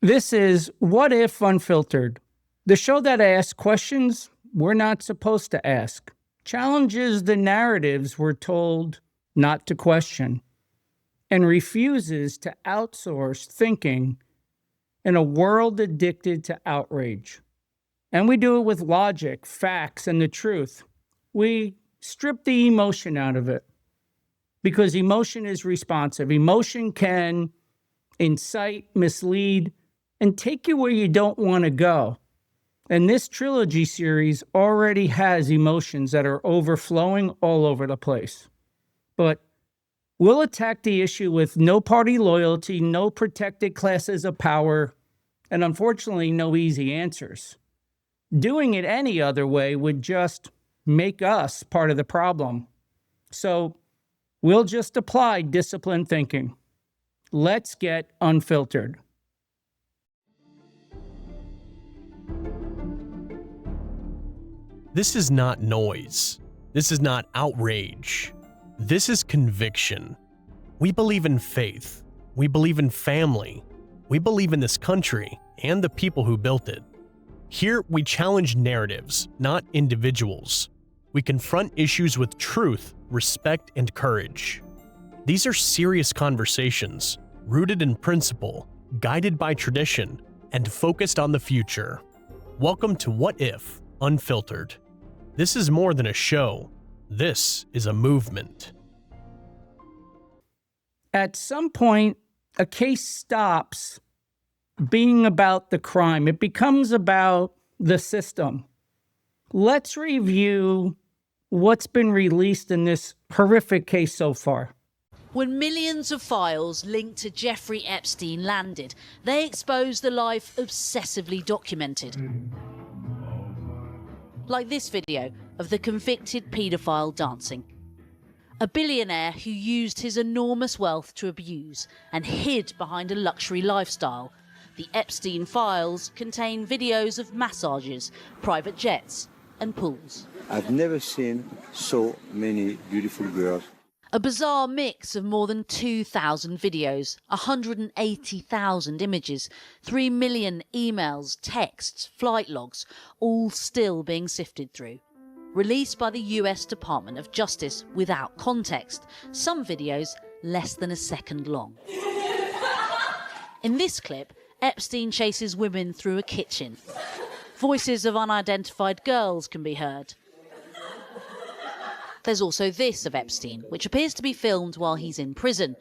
This is What If Unfiltered, the show that asks questions we're not supposed to ask, challenges the narratives we're told not to question, and refuses to outsource thinking in a world addicted to outrage. And we do it with logic, facts, and the truth. We strip the emotion out of it because emotion is responsive. Emotion can incite, mislead, and take you where you don't want to go. And this Trilogy series already has emotions that are overflowing all over the place. But we'll attack the issue with no party loyalty, no protected classes of power, and unfortunately, no easy answers. Doing it any other way would just make us part of the problem. So we'll just apply disciplined thinking. Let's get unfiltered. This is not noise. This is not outrage. This is conviction. We believe in faith. We believe in family. We believe in this country and the people who built it. Here, we challenge narratives, not individuals. We confront issues with truth, respect, and courage. These are serious conversations, rooted in principle, guided by tradition, and focused on the future. Welcome to What If Unfiltered. This is more than a show. This is a movement. At some point, a case stops being about the crime. It becomes about the system. Let's review what's been released in this horrific case so far. When millions of files linked to Jeffrey Epstein landed, they exposed the life obsessively documented. Like this video of the convicted paedophile dancing. A billionaire who used his enormous wealth to abuse and hid behind a luxury lifestyle. The Epstein Files contain videos of massages, private jets and pools. I've never seen so many beautiful girls. A bizarre mix of more than 2,000 videos, 180,000 images, 3 million emails, texts, flight logs, all still being sifted through. Released by the US Department of Justice without context, some videos less than a second long. In this clip, Epstein chases women through a kitchen. Voices of unidentified girls can be heard. There's also this of Epstein, which appears to be filmed while he's in prison.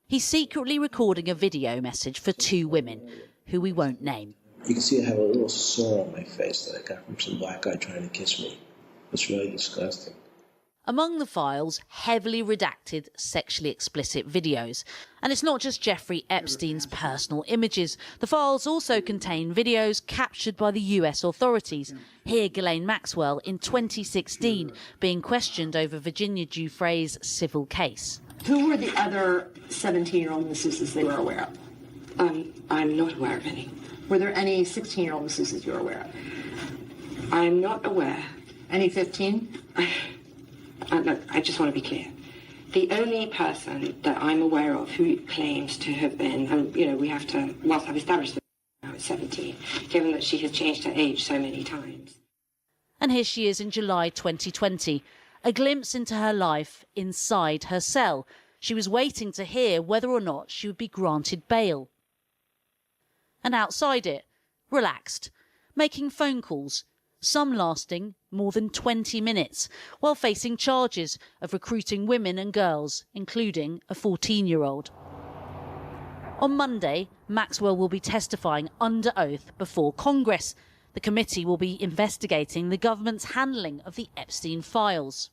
He's secretly recording a video message for 2 women, who we won't name. You can see I have a little sore on my face that I got from some black guy trying to kiss me. It's really disgusting. Among the files, heavily redacted, sexually explicit videos. And it's not just Jeffrey Epstein's personal images. The files also contain videos captured by the US authorities. Here, Ghislaine Maxwell, in 2016, being questioned over Virginia Giuffre's civil case. Who were the other 17-year-old masseuses they were aware of? I'm not aware of any. Were there any 16-year-old masseuses you were aware of? I'm not aware. Any 15? Look, I just want to be clear. The only person that I'm aware of who claims to have been, and we have to, whilst I've established that now at 17, given that she has changed her age so many times. And here she is in July 2020, a glimpse into her life inside her cell. She was waiting to hear whether or not she would be granted bail. And outside it, relaxed, making phone calls, some lasting more than 20 minutes, while facing charges of recruiting women and girls, including a 14-year-old. On Monday, Maxwell will be testifying under oath before Congress. The committee will be investigating the government's handling of the Epstein files.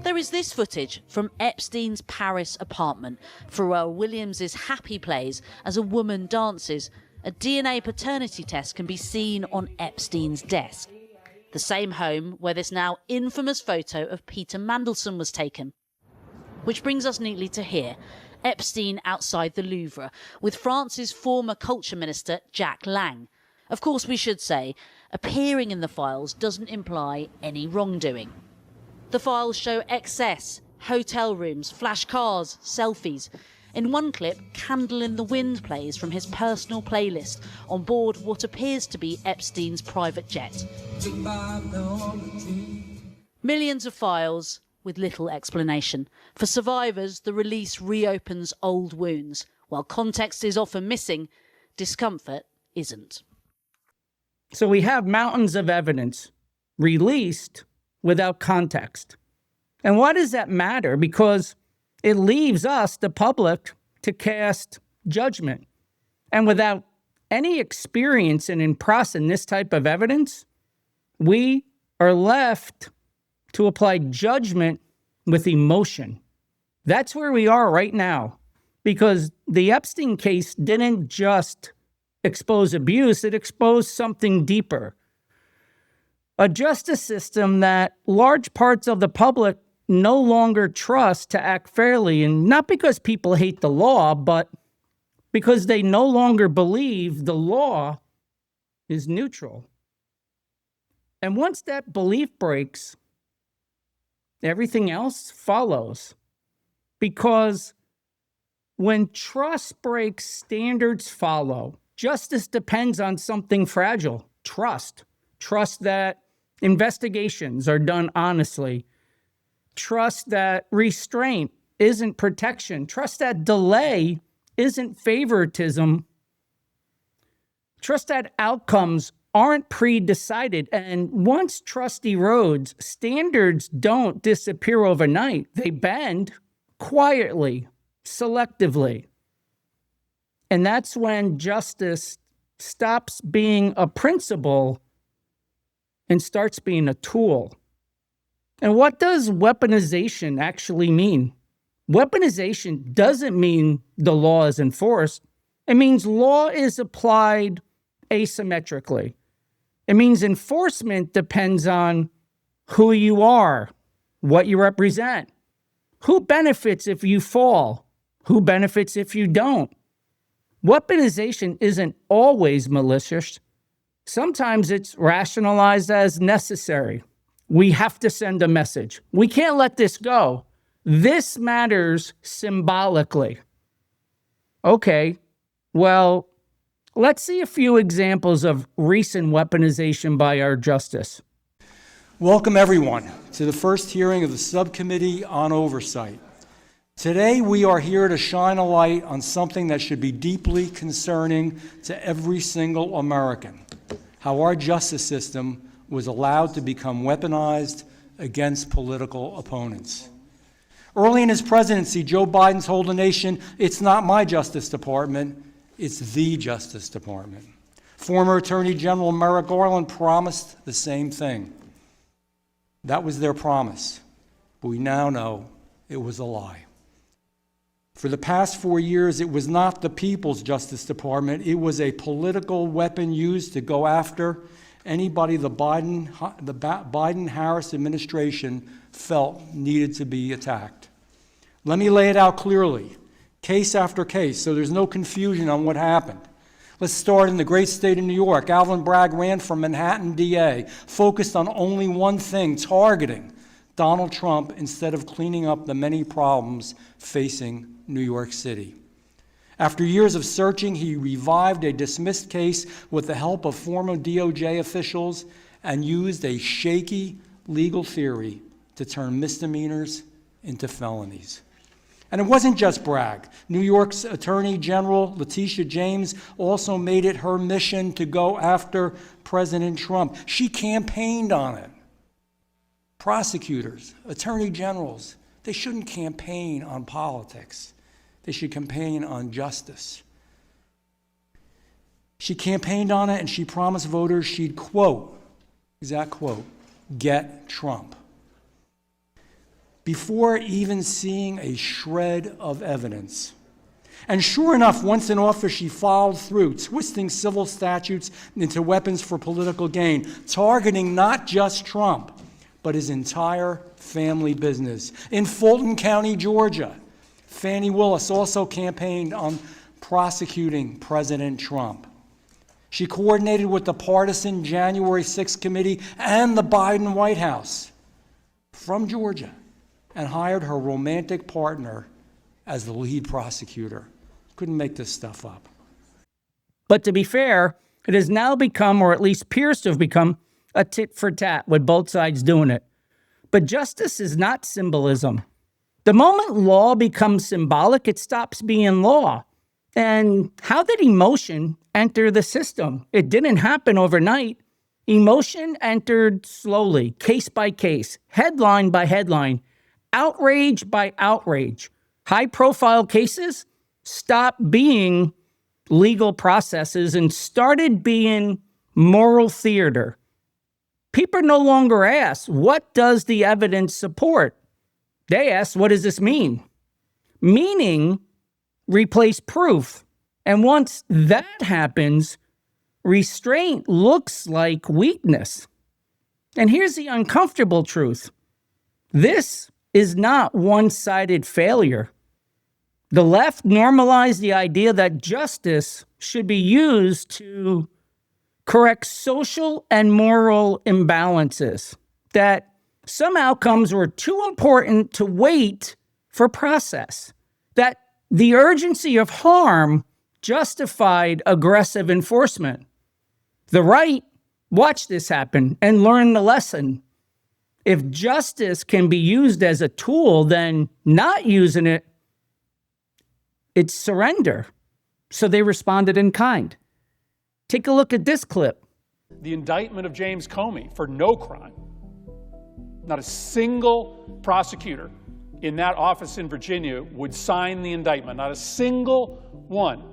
There is this footage from Epstein's Paris apartment. Pharrell Williams' happy plays as a woman dances. A DNA paternity test can be seen on Epstein's desk. The same home where this now infamous photo of Peter Mandelson was taken. Which brings us neatly to here, Epstein outside the Louvre, with France's former culture minister, Jack Lang. Of course, we should say, appearing in the files doesn't imply any wrongdoing. The files show excess, hotel rooms, flash cars, selfies. In one clip, Candle in the Wind plays from his personal playlist on board what appears to be Epstein's private jet. Millions of files with little explanation. For survivors, the release reopens old wounds. While context is often missing, discomfort isn't. So we have mountains of evidence released without context. And why does that matter? Because it leaves us, the public, to cast judgment. And without any experience in processing this type of evidence, we are left to apply judgment with emotion. That's where we are right now, because the Epstein case didn't just expose abuse, it exposed something deeper. A justice system that large parts of the public no longer trust to act fairly, and not because people hate the law, but because they no longer believe the law is neutral. And once that belief breaks, everything else follows. Because when trust breaks, standards follow. Justice depends on something fragile: trust. Trust that investigations are done honestly. Trust that restraint isn't protection. Trust that delay isn't favoritism. Trust that outcomes aren't pre-decided. And once trust erodes, standards don't disappear overnight. They bend quietly, selectively. And that's when justice stops being a principle and starts being a tool. And what does weaponization actually mean? Weaponization doesn't mean the law is enforced. It means law is applied asymmetrically. It means enforcement depends on who you are, what you represent, who benefits if you fall, who benefits if you don't. Weaponization isn't always malicious. Sometimes it's rationalized as necessary. We have to send a message. We can't let this go. This matters symbolically. Okay, well, let's see a few examples of recent weaponization by our justice. Welcome, everyone, to the first hearing of the Subcommittee on Oversight. Today, we are here to shine a light on something that should be deeply concerning to every single American: how our justice system was allowed to become weaponized against political opponents. Early in his presidency, Joe Biden told the nation, "It's not my Justice Department, it's the Justice Department." Former Attorney General Merrick Garland promised the same thing. That was their promise, but we now know it was a lie. For the past 4 years, it was not the People's Justice Department. It was a political weapon used to go after anybody the Biden-Harris administration felt needed to be attacked. Let me lay it out clearly, case after case, so there's no confusion on what happened. Let's start in the great state of New York. Alvin Bragg ran for Manhattan DA, focused on only one thing: targeting Donald Trump instead of cleaning up the many problems facing New York City. After years of searching, he revived a dismissed case with the help of former DOJ officials and used a shaky legal theory to turn misdemeanors into felonies. And it wasn't just Bragg. New York's Attorney General Letitia James also made it her mission to go after President Trump. She campaigned on it. Prosecutors, attorney generals, they shouldn't campaign on politics. They should campaign on justice. She campaigned on it, and she promised voters she'd, quote, exact quote, "get Trump," before even seeing a shred of evidence. And sure enough, once in office, she followed through, twisting civil statutes into weapons for political gain, targeting not just Trump, but his entire family business. In Fulton County, Georgia, Fani Willis also campaigned on prosecuting President Trump. She coordinated with the partisan January 6th committee and the Biden White House from Georgia and hired her romantic partner as the lead prosecutor. Couldn't make this stuff up. But to be fair, it has now become, or at least appears to have become, a tit for tat with both sides doing it. But justice is not symbolism. The moment law becomes symbolic, it stops being law. And how did emotion enter the system? It didn't happen overnight. Emotion entered slowly, case by case, headline by headline, outrage by outrage. High-profile cases stopped being legal processes and started being moral theater. People no longer ask, what does the evidence support? They ask, what does this mean? Meaning replace proof. And once that happens, restraint looks like weakness. And here's the uncomfortable truth. This is not one-sided failure. The left normalized the idea that justice should be used to correct social and moral imbalances, that some outcomes were too important to wait for process, that the urgency of harm justified aggressive enforcement. The right watched this happen and learned the lesson. If justice can be used as a tool, then not using it, it's surrender. So they responded in kind. Take a look at this clip. The indictment of James Comey for no crime. Not a single prosecutor in that office in Virginia would sign the indictment, not a single one,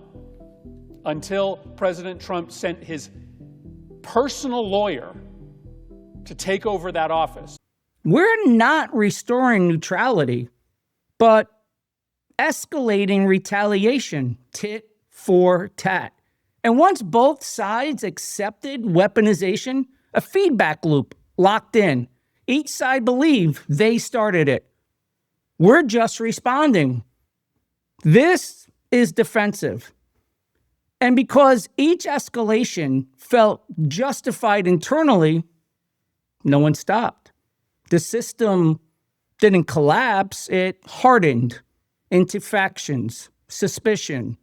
until President Trump sent his personal lawyer to take over that office. We're not restoring neutrality, but escalating retaliation, tit for tat. And once both sides accepted weaponization, a feedback loop locked in. Each side believed they started it. We're just responding. This is defensive. And because each escalation felt justified internally, no one stopped. The system didn't collapse, it hardened into factions, suspicion,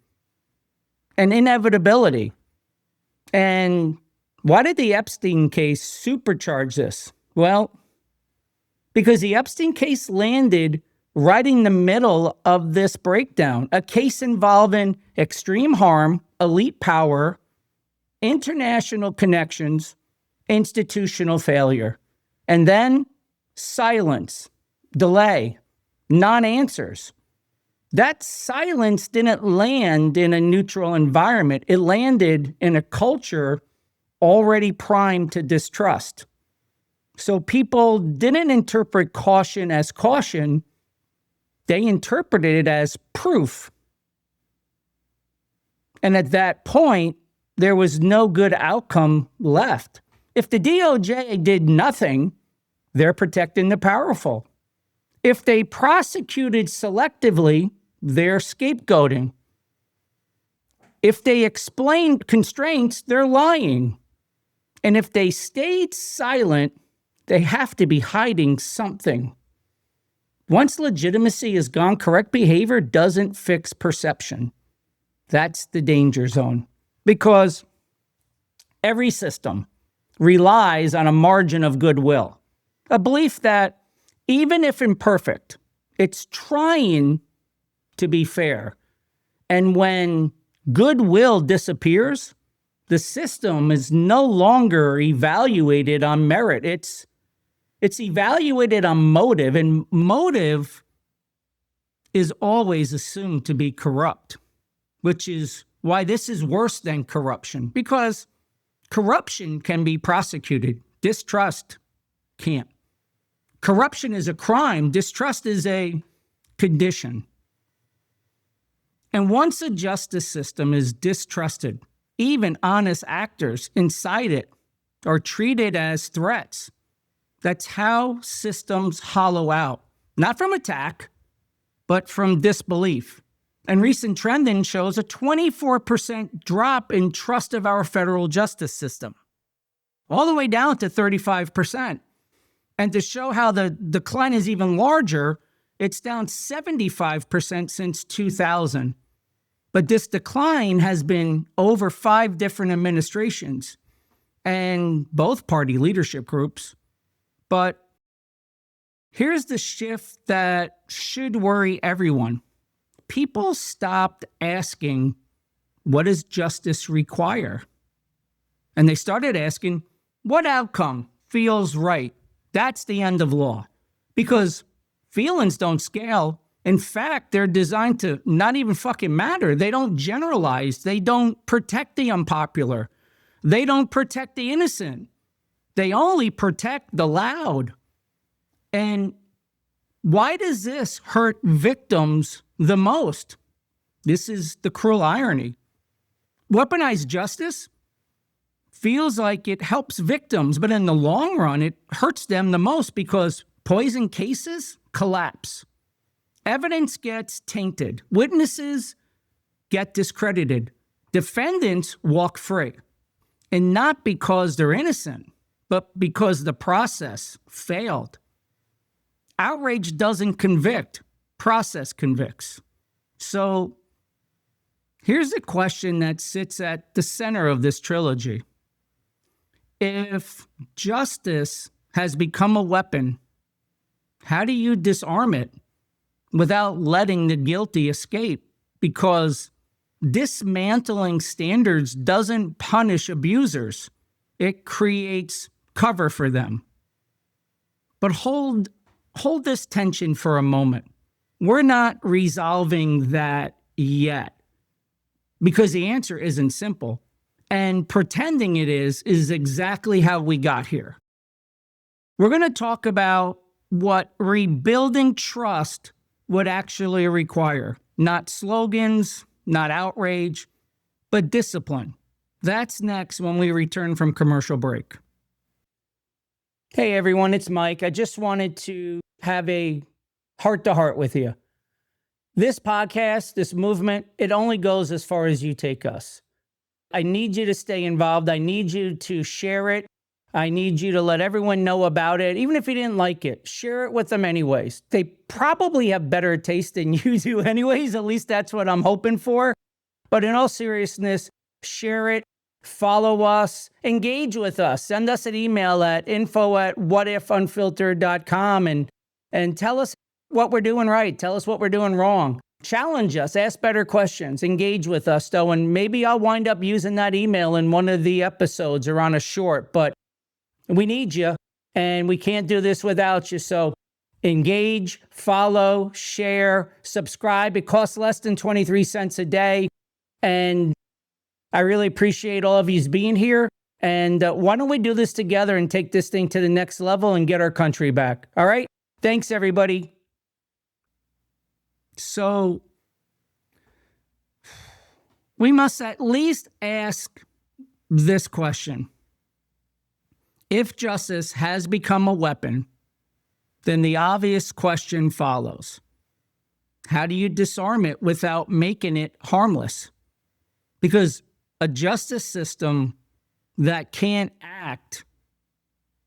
and inevitability. And why did the Epstein case supercharge this? Well, because the Epstein case landed right in the middle of this breakdown, a case involving extreme harm, elite power, international connections, institutional failure, and then silence, delay, non-answers. That silence didn't land in a neutral environment. It landed in a culture already primed to distrust. So people didn't interpret caution as caution. They interpreted it as proof. And at that point, there was no good outcome left. If the DOJ did nothing, they're protecting the powerful. If they prosecuted selectively, they're scapegoating. If they explained constraints, they're lying. And if they stayed silent, they have to be hiding something. Once legitimacy is gone, correct behavior doesn't fix perception. That's the danger zone. Because every system relies on a margin of goodwill, a belief that even if imperfect, it's trying to be fair. And when goodwill disappears, the system is no longer evaluated on merit. It's evaluated on motive, and motive is always assumed to be corrupt, which is why this is worse than corruption, because corruption can be prosecuted. Distrust can't. Corruption is a crime. Distrust is a condition. And once a justice system is distrusted, even honest actors inside it are treated as threats. That's how systems hollow out, not from attack, but from disbelief. And recent trending shows a 24% drop in trust of our federal justice system, all the way down to 35%. And to show how the decline is even larger, It's down 75% since 2000. But this decline has been over 5 different administrations and both party leadership groups. But here's the shift that should worry everyone. People stopped asking, what does justice require? And they started asking, what outcome feels right? That's the end of law. Because feelings don't scale. In fact, they're designed to not even fucking matter. They don't generalize. They don't protect the unpopular. They don't protect the innocent. They only protect the loud. And why does this hurt victims the most? This is the cruel irony. Weaponized justice feels like it helps victims, but in the long run, it hurts them the most because poison cases collapse. Evidence gets tainted. Witnesses get discredited. Defendants walk free. And not because they're innocent, but because the process failed. Outrage doesn't convict. Process convicts. So here's a question that sits at the center of this trilogy. If justice has become a weapon, how do you disarm it without letting the guilty escape? Because dismantling standards doesn't punish abusers. It creates cover for them. But hold this tension for a moment. We're not resolving that yet because the answer isn't simple. And pretending it is exactly how we got here. We're going to talk about what rebuilding trust would actually require. Not slogans, not outrage, but discipline. That's next when we return from commercial break. Hey everyone, it's Mike. I just wanted to have a heart-to-heart with you. This podcast, this movement, it only goes as far as you take us. I need you to stay involved. I need you to share it. I need you to let everyone know about it. Even if you didn't like it, share it with them anyways. They probably have better taste than you do anyways. At least that's what I'm hoping for. But in all seriousness, share it, follow us, engage with us. Send us an email at info@whatifunfiltered.com and tell us what we're doing right. Tell us what we're doing wrong. Challenge us, ask better questions, engage with us though, and maybe I'll wind up using that email in one of the episodes or on a short, but we need you and we can't do this without you. So engage, follow, share, subscribe. It costs less than 23 cents a day. And I really appreciate all of you being here. And why don't we do this together and take this thing to the next level and get our country back? All right. Thanks, everybody. So we must at least ask this question. If justice has become a weapon, then the obvious question follows. How do you disarm it without making it harmless? Because a justice system that can't act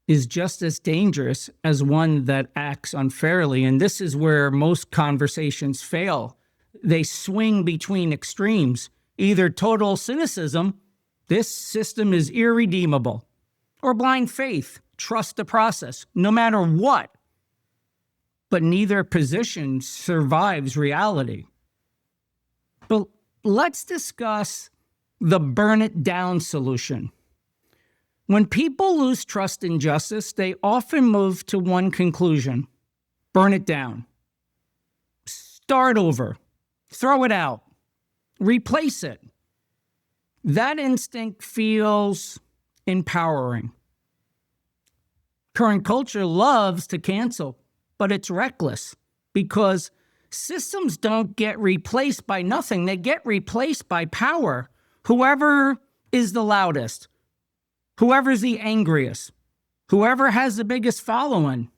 is just as dangerous as one that acts unfairly. And this is where most conversations fail. They swing between extremes, either total cynicism, this system is irredeemable, or blind faith, trust the process, no matter what. But neither position survives reality. But let's discuss the burn it down solution. When people lose trust in justice, they often move to one conclusion: burn it down. Start over. Throw it out. Replace it. That instinct feels empowering. Current culture loves to cancel, but it's reckless because systems don't get replaced by nothing. They get replaced by power. Whoever is the loudest, whoever's the angriest, whoever has the biggest following,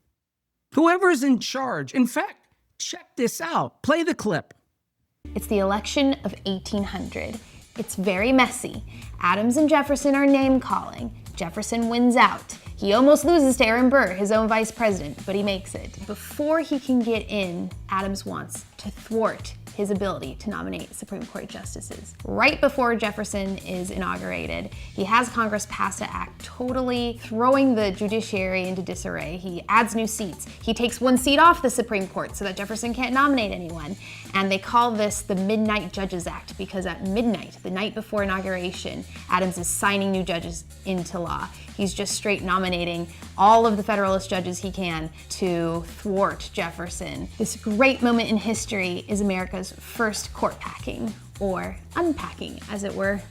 whoever's in charge. In fact, check this out. Play the clip. It's the election of 1800. It's very messy. Adams and Jefferson are name-calling. Jefferson wins out. He almost loses to Aaron Burr, his own vice president, but he makes it. Before he can get in, Adams wants to thwart his ability to nominate Supreme Court justices. Right before Jefferson is inaugurated, he has Congress pass an act totally throwing the judiciary into disarray. He adds new seats. He takes one seat off the Supreme Court so that Jefferson can't nominate anyone. And they call this the Midnight Judges Act because at midnight, the night before inauguration, Adams is signing new judges into law. He's just straight nominating all of the Federalist judges he can to thwart Jefferson. This great moment in history is America's first court packing, or unpacking, as it were.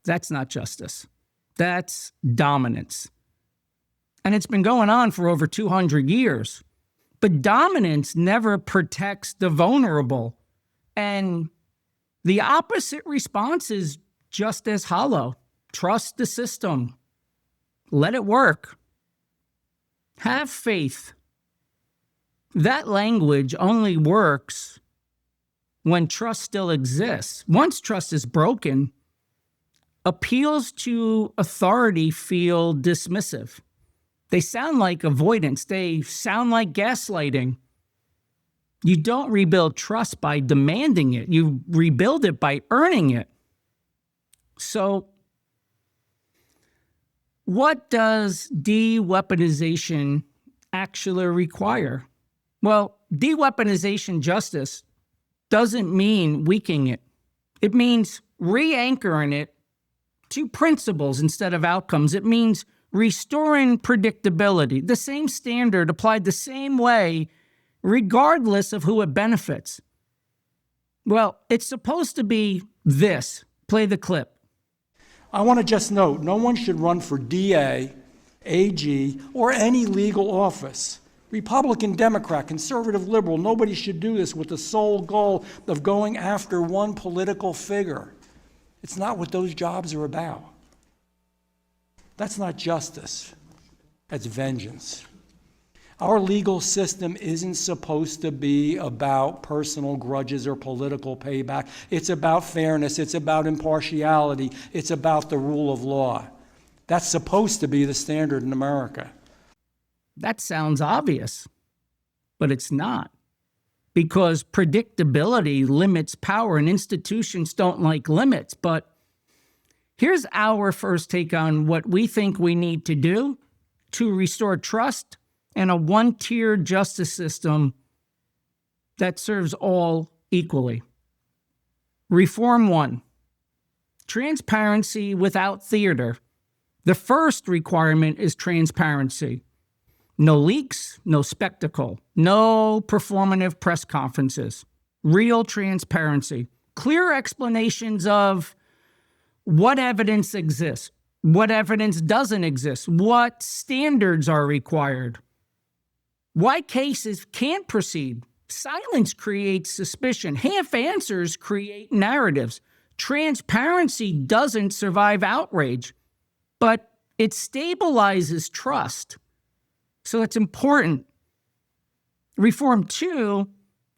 That's not justice. That's dominance. And it's been going on for over 200 years. But dominance never protects the vulnerable. And the opposite response is just as hollow. Trust the system. Let it work. Have faith. That language only works when trust still exists. Once trust is broken, appeals to authority feel dismissive. They sound like avoidance. They sound like gaslighting. You don't rebuild trust by demanding it. You rebuild it by earning it. So, what does de-weaponization actually require? Well, de-weaponization justice doesn't mean weakening it. It means re-anchoring it to principles instead of outcomes. It means restoring predictability, the same standard applied the same way, regardless of who it benefits. Well, it's supposed to be this. Play the clip. I want to just note, no one should run for DA, AG, or any legal office. Republican, Democrat, conservative, liberal, nobody should do this with the sole goal of going after one political figure. It's not what those jobs are about. That's not justice. That's vengeance. Our legal system isn't supposed to be about personal grudges or political payback. It's about fairness. It's about impartiality. It's about the rule of law. That's supposed to be the standard in America. That sounds obvious, but it's not. Because predictability limits power and institutions don't like limits. But here's our first take on what we think we need to do to restore trust and a one-tier justice system that serves all equally. Reform 1, transparency without theater. The first requirement is transparency. No leaks, no spectacle, no performative press conferences. Real transparency. Clear explanations of what evidence exists, what evidence doesn't exist, what standards are required, why cases can't proceed. Silence creates suspicion. Half answers create narratives. Transparency doesn't survive outrage, but it stabilizes trust. So it's important. Reform 2,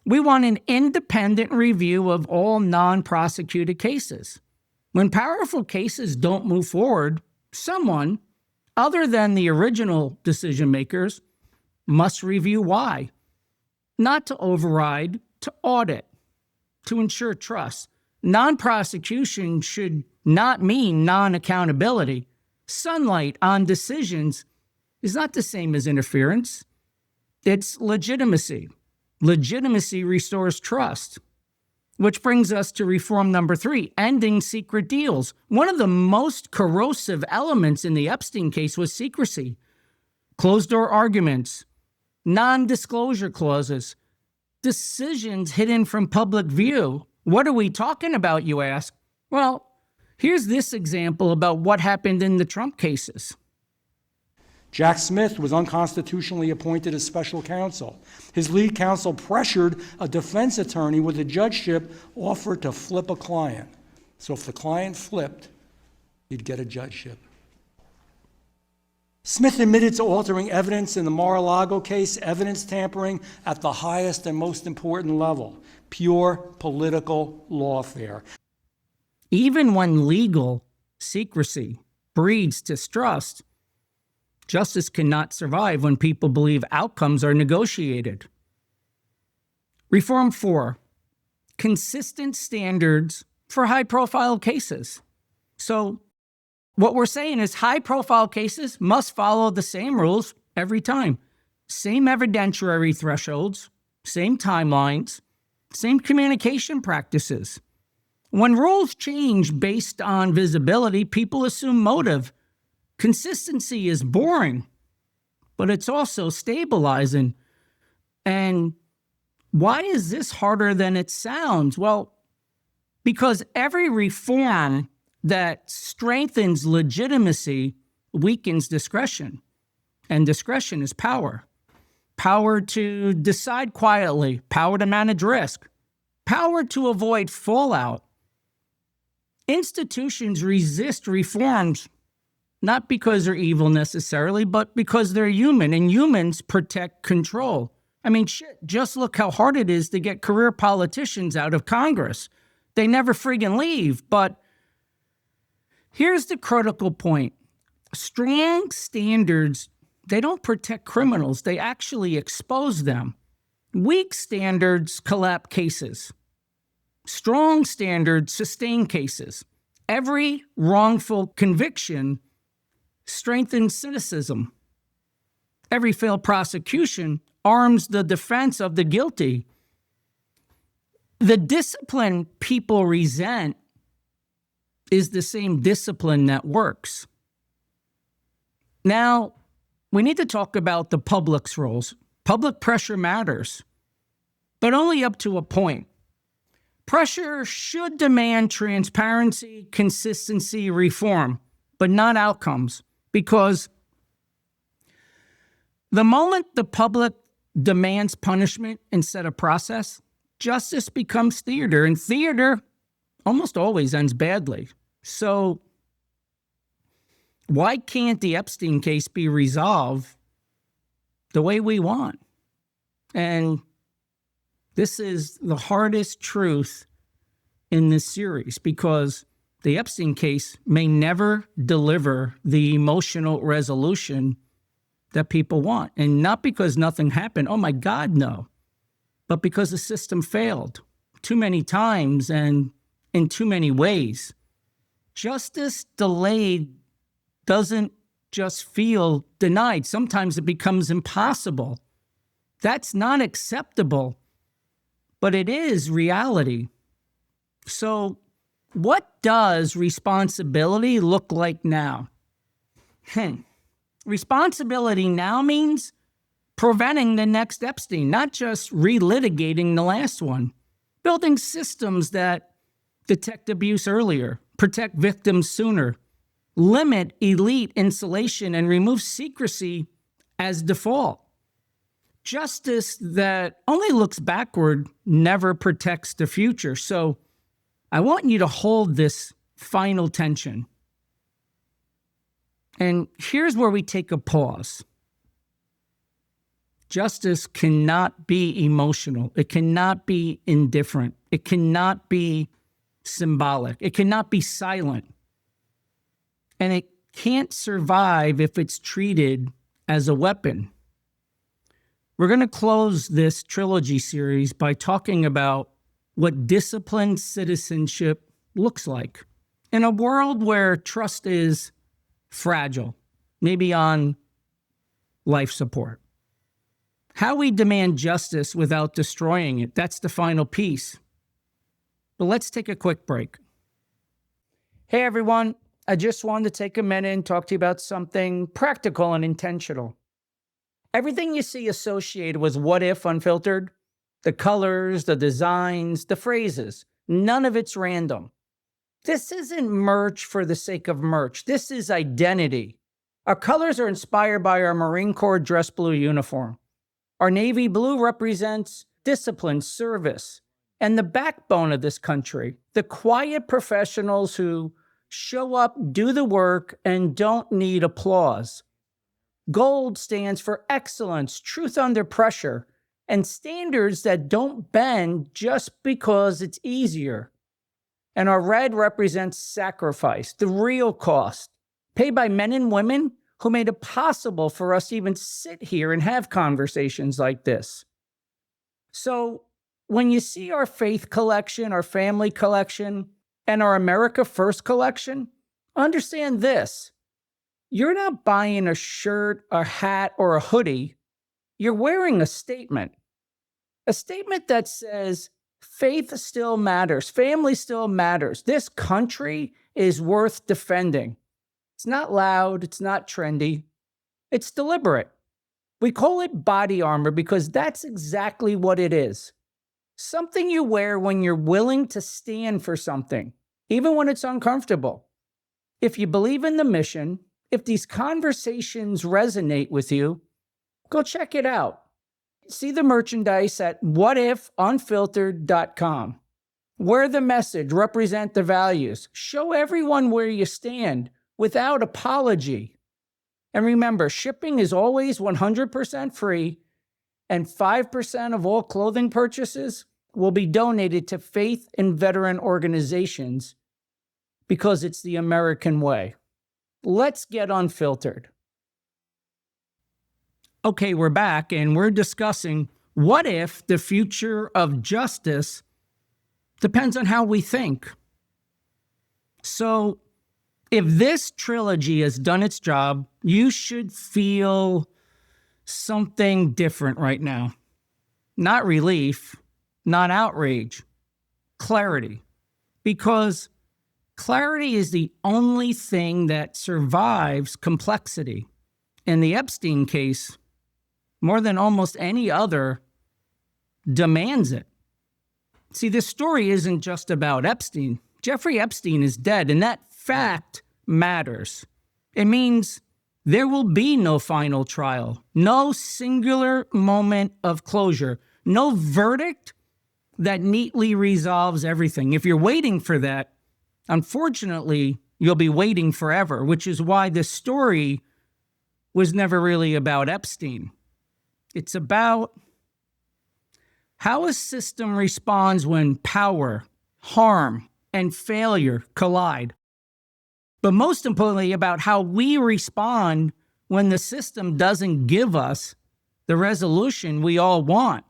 we want an independent review of all non-prosecuted cases. When powerful cases don't move forward, someone, other than the original decision makers, must review why. Not to override, to audit, to ensure trust. Non-prosecution should not mean non-accountability. Sunlight on decisions is not the same as interference. It's legitimacy. Legitimacy restores trust. Which brings us to reform number 3, ending secret deals. One of the most corrosive elements in the Epstein case was secrecy. Closed-door arguments, non-disclosure clauses, decisions hidden from public view. What are we talking about, you ask? Well, here's this example about what happened in the Trump cases. Jack Smith was unconstitutionally appointed as special counsel. His lead counsel pressured a defense attorney with a judgeship offer to flip a client. So if the client flipped, he'd get a judgeship. Smith admitted to altering evidence in the Mar-a-Lago case, evidence tampering at the highest and most important level, pure political lawfare. Even when legal secrecy breeds distrust, Justice cannot survive when people believe outcomes are negotiated. Reform 4, consistent standards for high-profile cases. So what we're saying is high-profile cases must follow the same rules every time. Same evidentiary thresholds, same timelines, same communication practices. When rules change based on visibility, people assume motive. Consistency is boring, but it's also stabilizing. And why is this harder than it sounds? Well, because every reform that strengthens legitimacy weakens discretion. And discretion is power. Power to decide quietly, power to manage risk, power to avoid fallout. Institutions resist reforms not because they're evil necessarily, but because they're human, and humans protect control. I mean, shit, just look how hard it is to get career politicians out of Congress. They never friggin' leave. But here's the critical point. Strong standards, they don't protect criminals. They actually expose them. Weak standards collapse cases. Strong standards sustain cases. Every wrongful conviction strengthens cynicism. Every failed prosecution arms the defense of the guilty. The discipline people resent is the same discipline that works. Now, we need to talk about the public's roles. Public pressure matters, but only up to a point. Pressure should demand transparency, consistency, reform, but not outcomes, because the moment the public demands punishment instead of process, justice becomes theater, and theater almost always ends badly. So why can't the Epstein case be resolved the way we want? And this is the hardest truth in this series, because the Epstein case may never deliver the emotional resolution that people want. And not because nothing happened. Oh my God, no. But because the system failed too many times and in too many ways. Justice delayed doesn't just feel denied. Sometimes it becomes impossible. That's not acceptable, but it is reality. So what does responsibility look like now? Responsibility now means preventing the next Epstein, not just relitigating the last one. Building systems that detect abuse earlier, protect victims sooner, limit elite insulation, and remove secrecy as default. Justice that only looks backward never protects the future. So I want you to hold this final tension. And here's where we take a pause. Justice cannot be emotional. It cannot be indifferent. It cannot be symbolic. It cannot be silent. And it can't survive if it's treated as a weapon. We're going to close this trilogy series by talking about what disciplined citizenship looks like in a world where trust is fragile, maybe on life support. How we demand justice without destroying it, that's the final piece. But let's take a quick break. Hey everyone, I just wanted to take a minute and talk to you about something practical and intentional. Everything you see associated with What If Unfiltered, the colors, the designs, the phrases, none of it's random. This isn't merch for the sake of merch. This is identity. Our colors are inspired by our Marine Corps dress blue uniform. Our navy blue represents discipline, service, and the backbone of this country, the quiet professionals who show up, do the work, and don't need applause. Gold stands for excellence, truth under pressure, and standards that don't bend just because it's easier. And our red represents sacrifice, the real cost, paid by men and women who made it possible for us to even sit here and have conversations like this. So when you see our faith collection, our family collection, and our America First collection, understand this. You're not buying a shirt, a hat, or a hoodie. You're wearing a statement that says faith still matters, family still matters. This country is worth defending. It's not loud, it's not trendy, it's deliberate. We call it body armor because that's exactly what it is. Something you wear when you're willing to stand for something, even when it's uncomfortable. If you believe in the mission, if these conversations resonate with you, go check it out. See the merchandise at whatifunfiltered.com. Wear the message, represent the values. Show everyone where you stand without apology. And remember, shipping is always 100% free, and 5% of all clothing purchases will be donated to faith and veteran organizations because it's the American way. Let's get unfiltered. Okay, we're back and we're discussing what if the future of justice depends on how we think. So if this trilogy has done its job, you should feel something different right now. Not relief, not outrage, clarity. Because clarity is the only thing that survives complexity. In the Epstein case, more than almost any other, demands it. See, this story isn't just about Epstein. Jeffrey Epstein is dead, and that fact matters. It means there will be no final trial, no singular moment of closure, no verdict that neatly resolves everything. If you're waiting for that, unfortunately, you'll be waiting forever, which is why this story was never really about Epstein. It's about how a system responds when power, harm, and failure collide. But most importantly, about how we respond when the system doesn't give us the resolution we all want.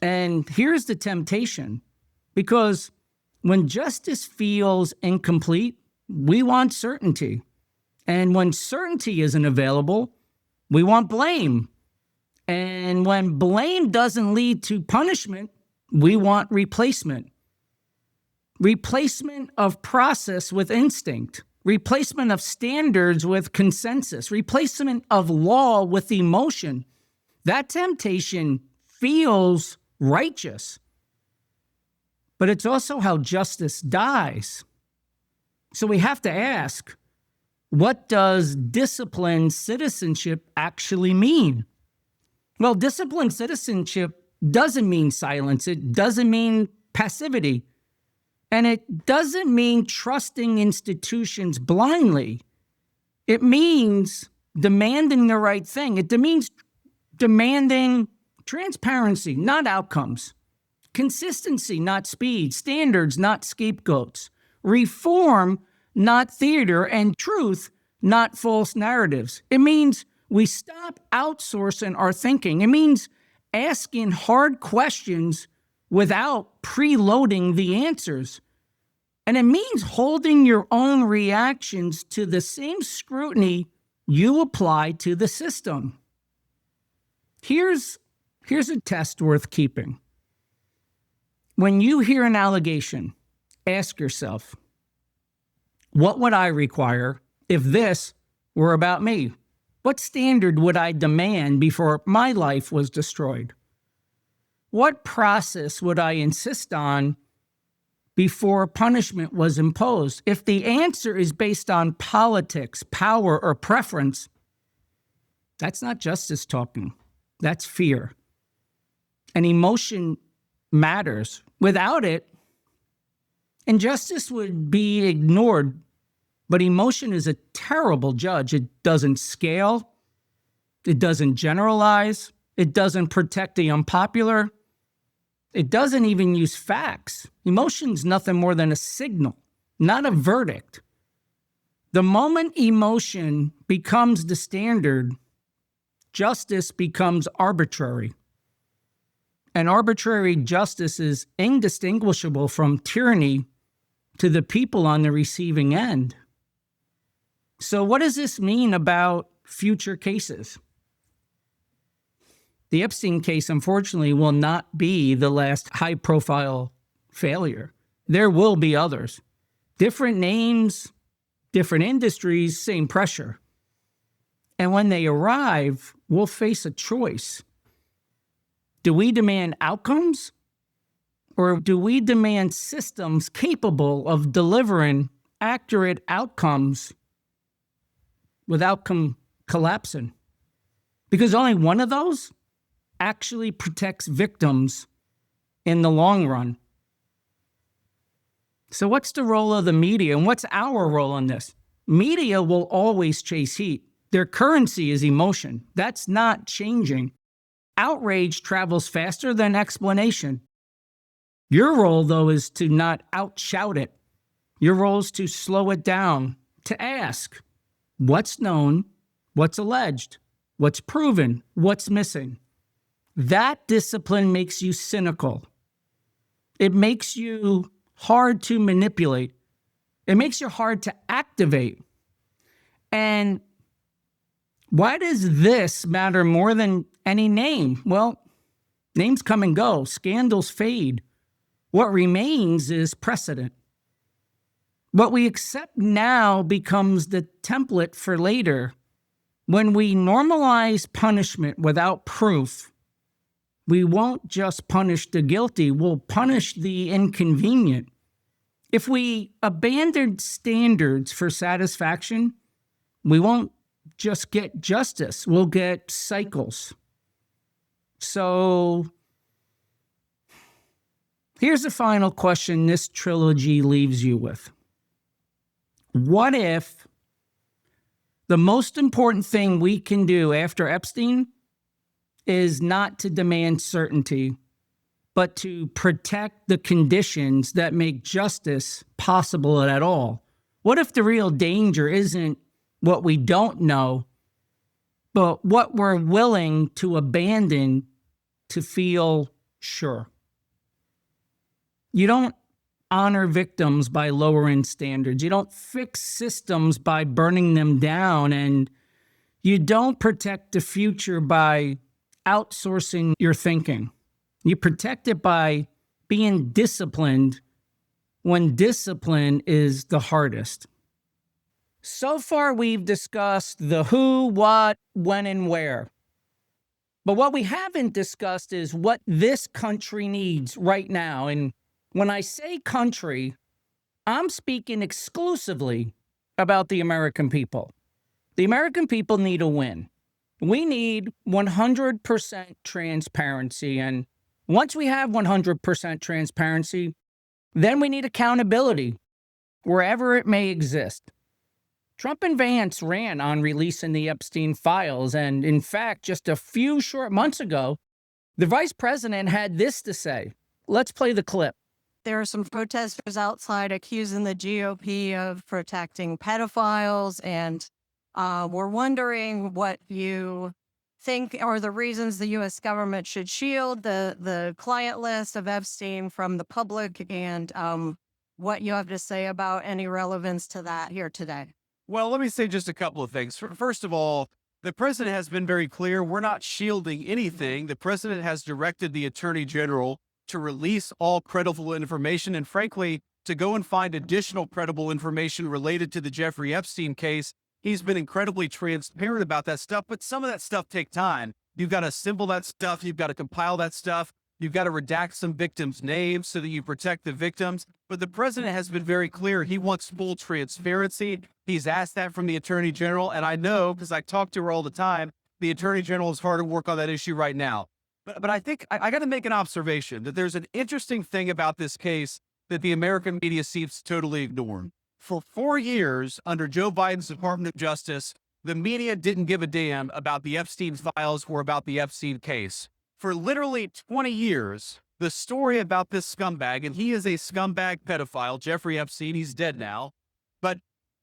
And here's the temptation, because when justice feels incomplete, we want certainty. And when certainty isn't available, we want blame. And when blame doesn't lead to punishment, we want replacement. Replacement of process with instinct. Replacement of standards with consensus. Replacement of law with emotion. That temptation feels righteous. But it's also how justice dies. So we have to ask, what does disciplined citizenship actually mean? Well, disciplined citizenship doesn't mean silence. It doesn't mean passivity. And it doesn't mean trusting institutions blindly. It means demanding the right thing. It means demanding transparency, not outcomes. Consistency, not speed. Standards, not scapegoats. Reform, not theater. And truth, not false narratives. It means we stop outsourcing our thinking. It means asking hard questions without preloading the answers. And it means holding your own reactions to the same scrutiny you apply to the system. Here's a test worth keeping. When you hear an allegation, ask yourself, what would I require if this were about me? What standard would I demand before my life was destroyed? What process would I insist on before punishment was imposed? If the answer is based on politics, power, or preference, that's not justice talking. That's fear. And emotion matters. Without it, injustice would be ignored. But emotion is a terrible judge. It doesn't scale. It doesn't generalize. It doesn't protect the unpopular. It doesn't even use facts. Emotion's nothing more than a signal, not a verdict. The moment emotion becomes the standard, justice becomes arbitrary. And arbitrary justice is indistinguishable from tyranny to the people on the receiving end. So what does this mean about future cases? The Epstein case, unfortunately, will not be the last high-profile failure. There will be others. Different names, different industries, same pressure. And when they arrive, we'll face a choice. Do we demand outcomes, or do we demand systems capable of delivering accurate outcomes without collapsing? Because only one of those actually protects victims in the long run. So what's the role of the media, and what's our role in this? Media will always chase heat. Their currency is emotion. That's not changing. Outrage travels faster than explanation. Your role, though, is to not outshout it. Your role is to slow it down, to ask what's known, what's alleged, what's proven, what's missing. That discipline makes you cynical. It makes you hard to manipulate. It makes you hard to activate. And why does this matter more than any name? Well, names come and go. Scandals fade. What remains is precedent. What we accept now becomes the template for later. When we normalize punishment without proof, we won't just punish the guilty, we'll punish the inconvenient. If we abandon standards for satisfaction, we won't just get justice, we'll get cycles. So here's the final question this trilogy leaves you with. What if the most important thing we can do after Epstein is not to demand certainty, but to protect the conditions that make justice possible at all? What if the real danger isn't what we don't know, but what we're willing to abandon to feel sure? You don't honor victims by lowering standards. You don't fix systems by burning them down. And you don't protect the future by outsourcing your thinking. You protect it by being disciplined when discipline is the hardest. So far, we've discussed the who, what, when, and where. But what we haven't discussed is what this country needs right now. And when I say country, I'm speaking exclusively about the American people. The American people need a win. We need 100% transparency. And once we have 100% transparency, then we need accountability wherever it may exist. Trump and Vance ran on releasing the Epstein files. And in fact, just a few short months ago, the vice president had this to say. Let's play the clip. There are some protesters outside accusing the GOP of protecting pedophiles, and we're wondering what you think are the reasons the U.S. government should shield the client list of Epstein from the public, and what you have to say about any relevance to that here today. Well, let me say just a couple of things. First of all, the president has been very clear. We're not shielding anything. The president has directed the attorney general to release all credible information and, frankly, to go and find additional credible information related to the Jeffrey Epstein case. He's been incredibly transparent about that stuff, but some of that stuff takes time. You've got to assemble that stuff. You've got to compile that stuff. You've got to redact some victims' names so that you protect the victims. But the president has been very clear. He wants full transparency. He's asked that from the attorney general. And I know, because I talk to her all the time, the attorney general is hard at work on that issue right now. But I think I got to make an observation that there's an interesting thing about this case that the American media seems to totally ignore. For 4 years under Joe Biden's Department of Justice, the media didn't give a damn about the Epstein files or about the Epstein case. For literally 20 years, the story about this scumbag, and he is a scumbag pedophile, Jeffrey Epstein, he's dead now, but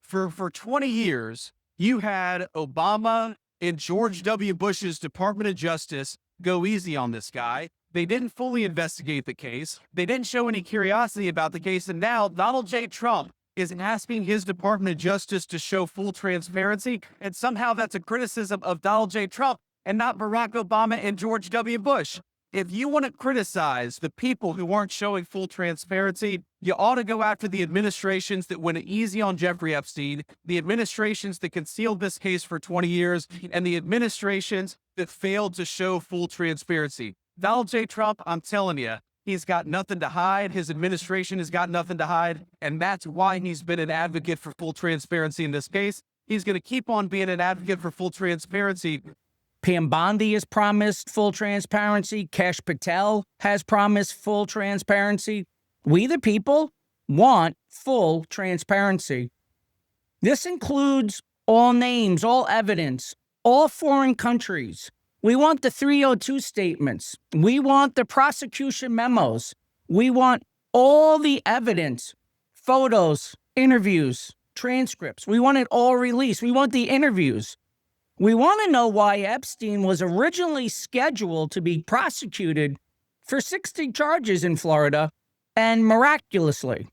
For 20 years, you had Obama and George W. Bush's Department of Justice go easy on this guy. They didn't fully investigate the case. They didn't show any curiosity about the case. And now Donald J. Trump is asking his Department of Justice to show full transparency. And somehow that's a criticism of Donald J. Trump and not Barack Obama and George W. Bush. If you want to criticize the people who aren't showing full transparency, you ought to go after the administrations that went easy on Jeffrey Epstein, the administrations that concealed this case for 20 years, and the administrations that failed to show full transparency. Donald J. Trump, I'm telling you, he's got nothing to hide. His administration has got nothing to hide. And that's why he's been an advocate for full transparency in this case. He's going to keep on being an advocate for full transparency. Pam Bondi has promised full transparency. Kash Patel has promised full transparency. We, the people, want full transparency. This includes all names, all evidence, all foreign countries. We want the 302 statements. We want the prosecution memos. We want all the evidence, photos, interviews, transcripts. We want it all released. We want the interviews. We want to know why Epstein was originally scheduled to be prosecuted for 60 charges in Florida, and miraculously,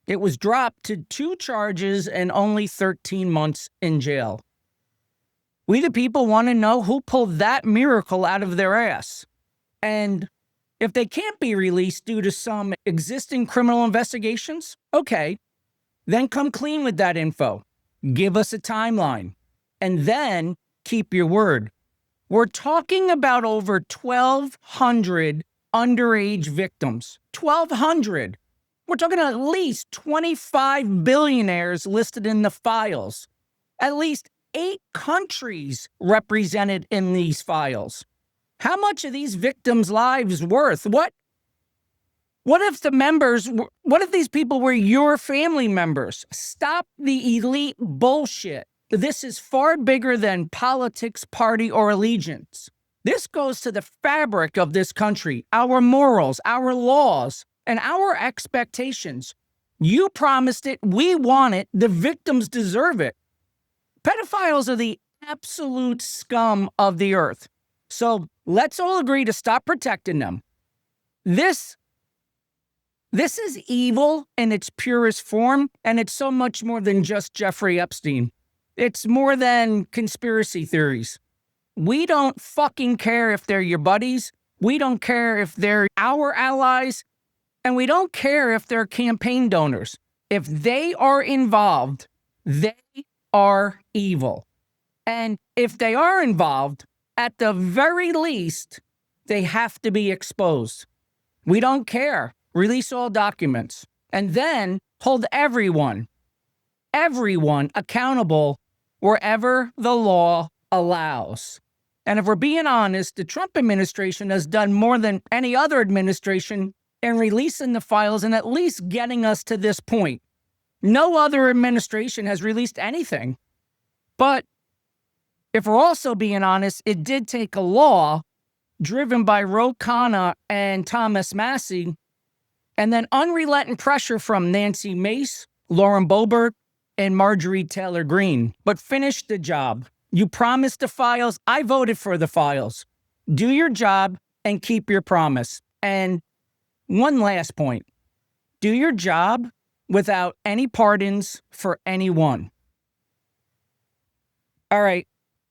it was dropped to 2 charges and only 13 months in jail. We, the people, want to know who pulled that miracle out of their ass. And if they can't be released due to some existing criminal investigations, okay, then come clean with that info. Give us a timeline. And then keep your word. We're talking about over 1,200 underage victims. 1,200. We're talking at least 25 billionaires listed in the files. At least 8 countries represented in these files. How much are these victims' lives worth? What if these people were your family members? Stop the elite bullshit. This is far bigger than politics, party, or allegiance. This goes to the fabric of this country, our morals, our laws, and our expectations. You promised it. We want it. The victims deserve it. Pedophiles are the absolute scum of the earth. So let's all agree to stop protecting them. This is evil in its purest form, and it's so much more than just Jeffrey Epstein. It's more than conspiracy theories. We don't fucking care if they're your buddies. We don't care if they're our allies. And we don't care if they're campaign donors. If they are involved, they are evil. And if they are involved, at the very least, they have to be exposed. We don't care. Release all documents. And then hold everyone accountable wherever the law allows. And if we're being honest, the Trump administration has done more than any other administration in releasing the files and at least getting us to this point. No other administration has released anything. But if we're also being honest, it did take a law driven by Ro Khanna and Thomas Massie, and then unrelenting pressure from Nancy Mace, Lauren Boebert, and Marjorie Taylor Greene. But finish the job. You promised the files. I voted for the files. Do your job and keep your promise. And one last point. Do your job without any pardons for anyone. All right,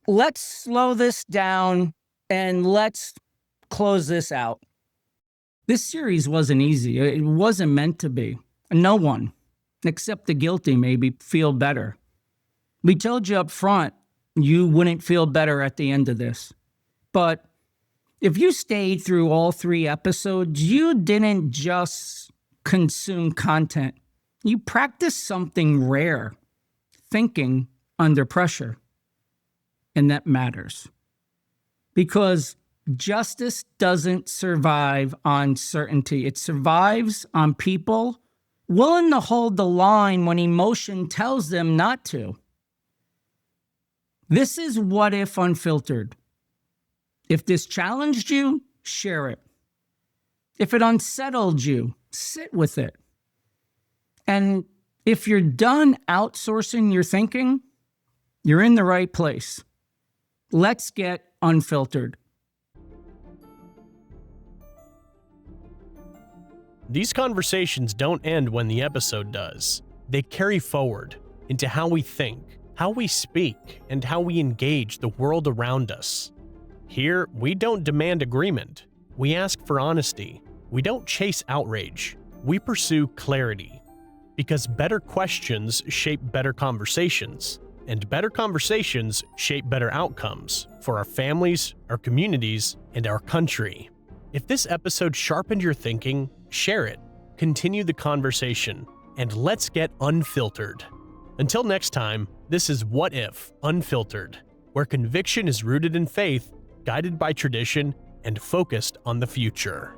let's slow this down and let's close this out. This series wasn't easy. It wasn't meant to be. No one, except the guilty, maybe feel better. We told you up front you wouldn't feel better at the end of this. But if you stayed through all 3 episodes, you didn't just consume content. You practiced something rare, thinking under pressure. And that matters. Because justice doesn't survive on certainty. It survives on people willing to hold the line when emotion tells them not to. This is What If Unfiltered. If this challenged you, share it. If it unsettled you, sit with it. And If you're done outsourcing your thinking, you're in the right place. Let's get unfiltered. These conversations don't end when the episode does. They carry forward into how we think, how we speak, and how we engage the world around us. Here, we don't demand agreement. We ask for honesty. We don't chase outrage. We pursue clarity. Because better questions shape better conversations, and better conversations shape better outcomes for our families, our communities, and our country. If this episode sharpened your thinking, share it, continue the conversation, and let's get unfiltered. Until next time, this is What If Unfiltered, where conviction is rooted in faith, guided by tradition, and focused on the future.